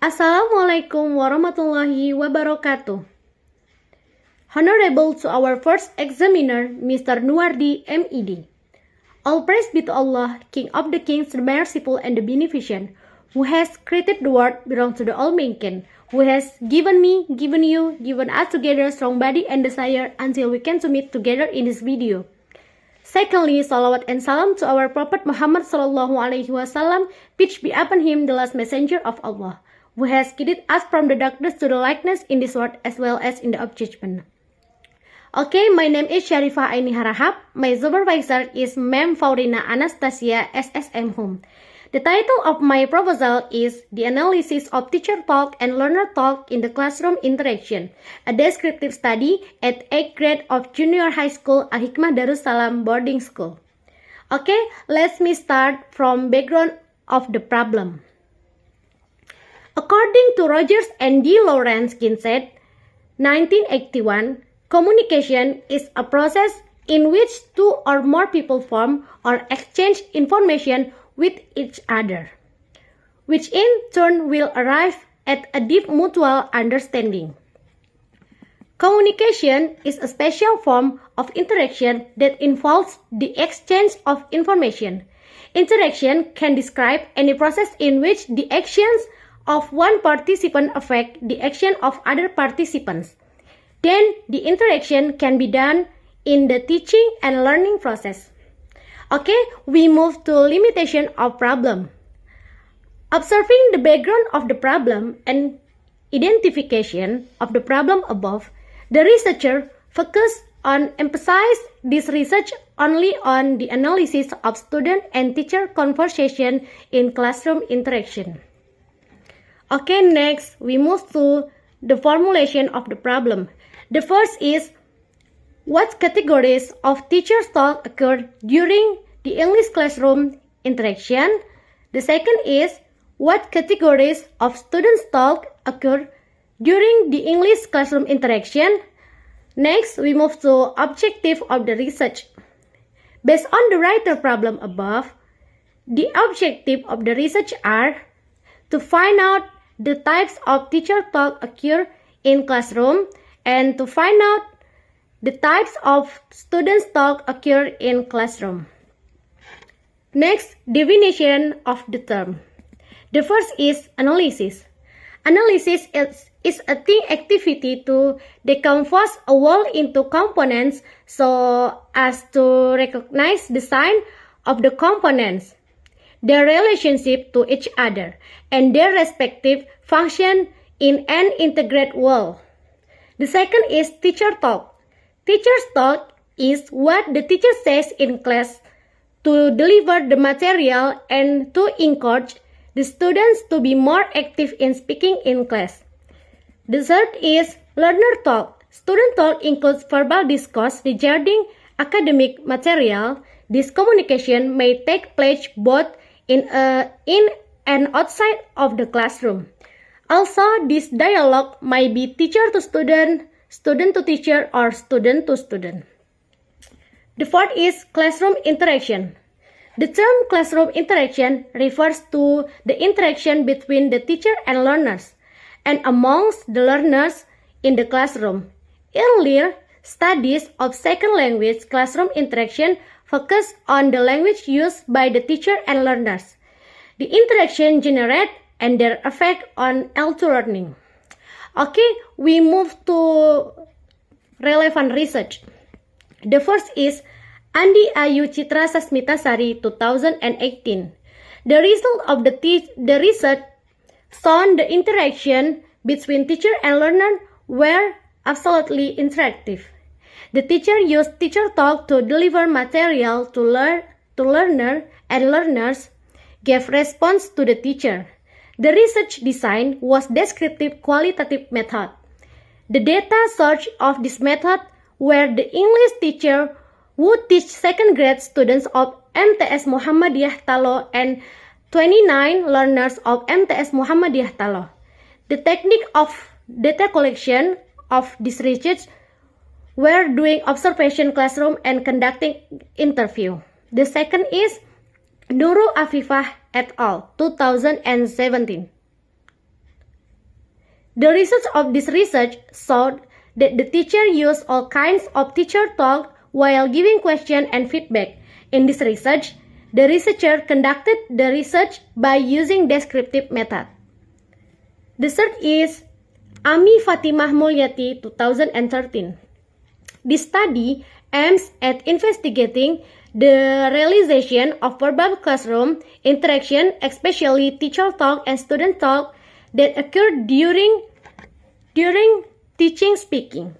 Assalamualaikum warahmatullahi wabarakatuh. Honorable to our first examiner, Mr. Nuardi MED. All praise be to Allah, King of the Kings, the Merciful and the Beneficent, who has created the world, belong to the all mankind, who has given me, given you, given us together strong body and desire until we can submit together in this video. Secondly, salawat and salam to our Prophet Muhammad sallallahu alaihi wasallam, peace be upon him, the last messenger of Allah, who has guided us from the darkness to the lightness in this world as well as in the of judgment. Okay, my name is Sharifah Aini Harahap. My supervisor is Ma'am Faurina Anastasia SSM Home. The title of my proposal is The Analysis of Teacher Talk and Learner Talk in the Classroom Interaction, a descriptive study at 8th grade of Junior High School Al-Hikmah Darussalam Boarding School. Okay, let me start from background of the problem. According to Rogers and D. Lawrence Kinsett, 1981, communication is a process in which two or more people form or exchange information with each other, which in turn will arrive at a deep mutual understanding. Communication is a special form of interaction that involves the exchange of information. Interaction can describe any process in which the actions of one participant affect the action of other participants. Then the interaction can be done in the teaching and learning process. Okay, we move to limitation of problem. Observing the background of the problem and identification of the problem above, the researcher focused on emphasize this research only on the analysis of student and teacher conversation in classroom interaction. Okay, next we move to the formulation of the problem. The first is, what categories of teacher's talk occurred during the English classroom interaction? The second is, what categories of students' talk occurred during the English classroom interaction? Next, we move to objective of the research. Based on the writer problem above, the objective of the research are to find out the types of teacher talk occur in classroom and to find out the types of students talk occur in classroom. Next, definition of the term. The first is analysis. Analysis is a team activity to decompose a whole into components so as to recognize the sign of the components, their relationship to each other, and their respective function in an integrated whole. The second is teacher talk. Teacher's talk is what the teacher says in class to deliver the material and to encourage the students to be more active in speaking in class. The third is learner talk. Student talk includes verbal discourse regarding academic material. This communication may take place both in and outside of the classroom. Also, this dialogue might be teacher to student, student to teacher, or student to student. The fourth is classroom interaction. The term classroom interaction refers to the interaction between the teacher and learners, and amongst the learners in the classroom. Earlier, studies of second language classroom interaction focus on the language used by the teacher and learners, the interaction generated, and their effect on L2 learning. Okay, we move to relevant research. The first is Andi Ayu Citra Sasmita Sari 2018. The result of the research shown the interaction between teacher and learner were absolutely interactive. The teacher used teacher talk to deliver material to learner, and learners gave response to the teacher. The research design was descriptive qualitative method. The data source of this method were the English teacher who teach second grade students of MTS Muhammadiyah Talo and 29 learners of MTS Muhammadiyah Talo. The technique of data collection of this research were doing observation classroom and conducting interview. The second is Nurul Afifah et al. 2017. The results of this research showed that the teacher used all kinds of teacher talk while giving question and feedback. In this research, the researcher conducted the research by using descriptive method. The third is Ami Fatimah Mulyati 2013. This study aims at investigating the realization of verbal classroom interaction, especially teacher talk and student talk, that occur during teaching speaking.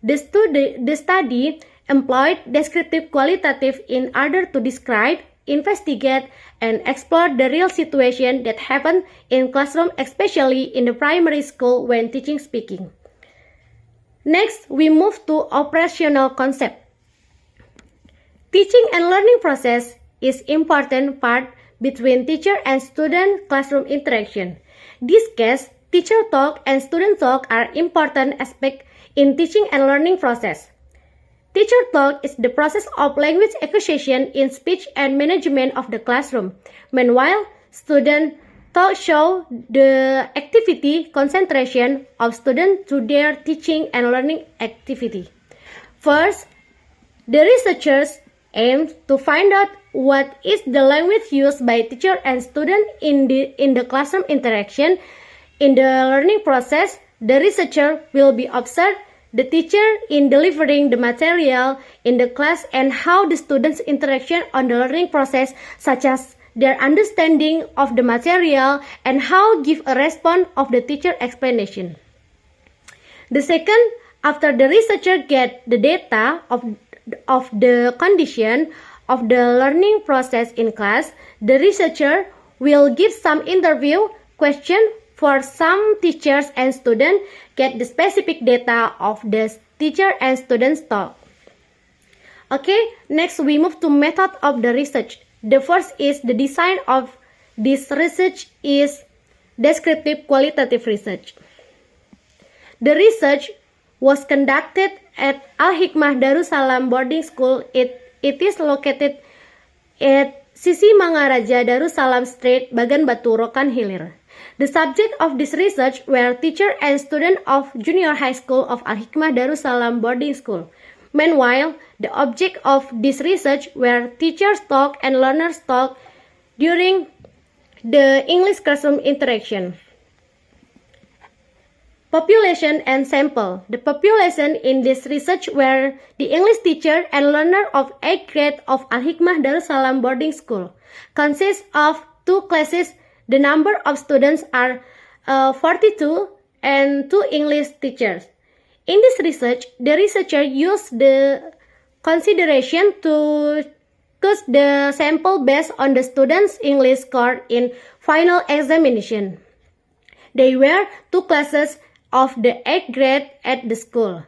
The study employed descriptive qualitative in order to describe, investigate, and explore the real situation that happen in classroom, especially in the primary school when teaching speaking. Next, we move to operational concept. Teaching and learning process is important part between teacher and student classroom interaction. This case, teacher talk and student talk are important aspect in teaching and learning process. Teacher talk is the process of language acquisition in speech and management of the classroom. Meanwhile, student talk show the activity concentration of students to their teaching and learning activity. First, the researchers aim to find out what is the language used by teacher and student in the classroom interaction. In the learning process, the researcher will be observe the teacher in delivering the material in the class and how the students' interaction on the learning process, such as their understanding of the material and how give a response of the teacher explanation. The second, after the researcher get the data of the condition of the learning process in class, the researcher will give some interview question for some teachers and students, get the specific data of the teacher and students talk. Okay, next we move to method of the research. The first is the design of this research is descriptive qualitative research. The research was conducted at Al-Hikmah Darussalam Boarding School. It is located at Sisi Mangaraja Darussalam Street, Bagan Batu, Rokan Hilir. The subject of this research were teacher and student of Junior High School of Al-Hikmah Darussalam Boarding School. Meanwhile, the object of this research were teachers talk and learners talk during the English classroom interaction. Population and sample. The population in this research were the English teacher and learner of 8th grade of Al-Hikmah Darussalam Boarding School. Consists of 2 classes. The number of students are 42 and 2 English teachers. In this research, the researcher used the consideration to choose the sample based on the students' English score in final examination. There were 2 classes of the 8th grade at the school.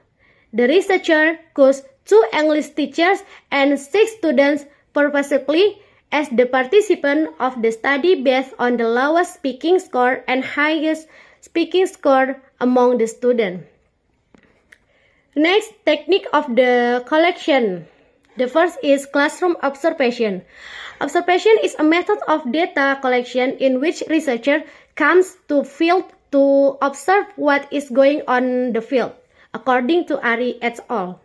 The researcher chose 2 English teachers and 6 students purposefully as the participant of the study based on the lowest speaking score and highest speaking score among the students. Next, technique of the collection. The first is classroom observation. Observation is a method of data collection in which researcher comes to field to observe what is going on the field, according to Ari et al.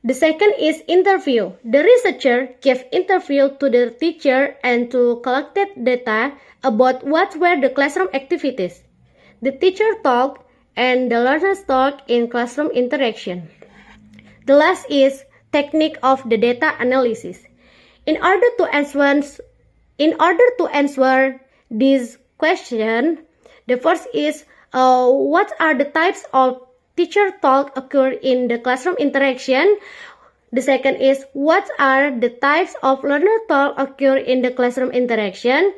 The second is interview. The researcher gave interview to the teacher and to collected data about what were the classroom activities. The teacher talked and the learners talked in classroom interaction. The last is technique of the data analysis. In order to answer this question, the first is what are the types of teacher talk occur in the classroom interaction. The second is what are the types of learner talk occur in the classroom interaction.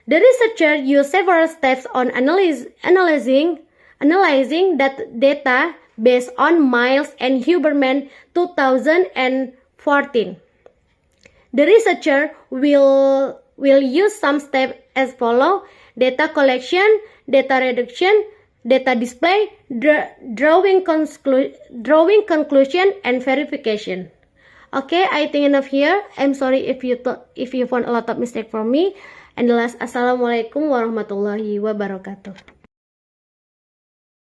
The researcher used several steps on analyzing that data based on Miles and Huberman 2014. The researcher will use some steps as follow: data collection, data reduction, data display, drawing conclusion, and verification. Okay, I think enough here. I'm sorry if you found a lot of mistake from me. And the last, Assalamualaikum warahmatullahi wabarakatuh.